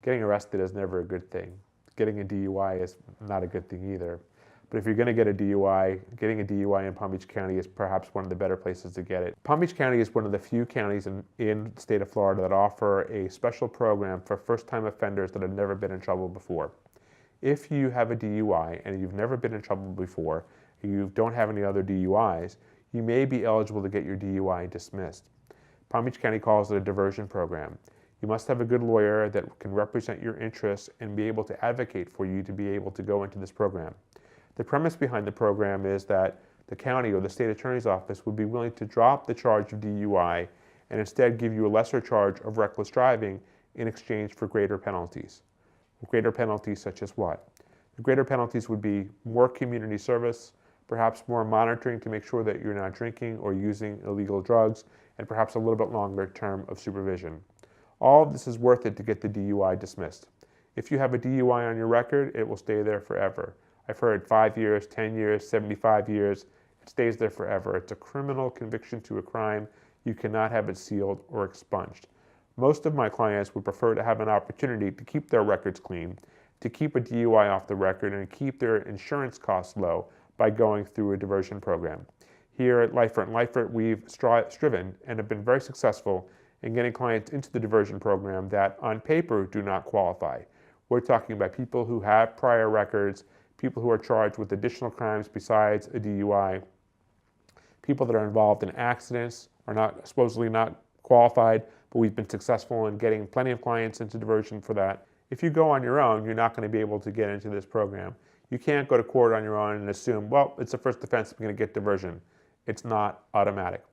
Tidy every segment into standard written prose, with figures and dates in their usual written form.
Getting arrested is never a good thing. Getting a DUI is not a good thing either. But if you're going to get a DUI, getting a DUI in Palm Beach County is perhaps one of the better places to get it. Palm Beach County is one of the few counties in the state of Florida that offer a special program for first-time offenders that have never been in trouble before. If you have a DUI and you've never been in trouble before, you don't have any other DUIs, you may be eligible to get your DUI dismissed. Palm Beach County calls it a diversion program. You must have a good lawyer that can represent your interests and be able to advocate for you to be able to go into this program. The premise behind the program is that the county or the state attorney's office would be willing to drop the charge of DUI and instead give you a lesser charge of reckless driving in exchange for greater penalties. Greater penalties such as what? The greater penalties would be more community service, perhaps more monitoring to make sure that you're not drinking or using illegal drugs, and perhaps a little bit longer term of supervision. All of this is worth it to get the DUI dismissed. If you have a DUI on your record, it will stay there forever. I've heard 5 years, 10 years, 75 years. It stays there forever. It's a criminal conviction to a crime. You cannot have it sealed or expunged. Most of my clients would prefer to have an opportunity to keep their records clean, to keep a DUI off the record, and keep their insurance costs low by going through a diversion program. Here at Lifert & Lifert, we've striven and have been very successful in getting clients into the diversion program that on paper do not qualify. We're talking about people who have prior records, people who are charged with additional crimes besides a DUI, people that are involved in accidents are supposedly not qualified, but we've been successful in getting plenty of clients into diversion for that. If you go on your own, you're not going to be able to get into this program. You can't go to court on your own and assume, well, it's a first offense, I'm going to get diversion. It's not automatic.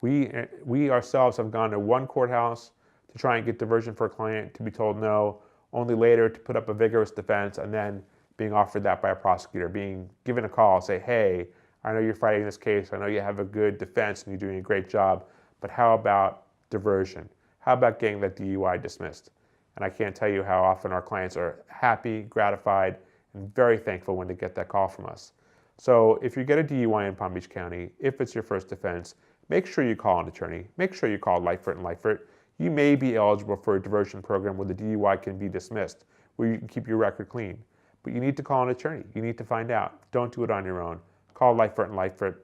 We ourselves have gone to one courthouse to try and get diversion for a client, to be told no, only later to put up a vigorous defense, and then being offered that by a prosecutor, being given a call, say, hey, I know you're fighting this case, I know you have a good defense and you're doing a great job, but how about diversion? How about getting that DUI dismissed? And I can't tell you how often our clients are happy, gratified, and very thankful when they get that call from us. So if you get a DUI in Palm Beach County, if it's your first offense, make sure you call an attorney. Make sure you call Lifert & Lifert. You may be eligible for a diversion program where the DUI can be dismissed, where you can keep your record clean. But you need to call an attorney. You need to find out. Don't do it on your own. Call Lifert & Lifert.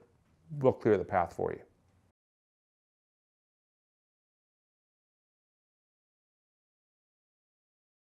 We'll clear the path for you.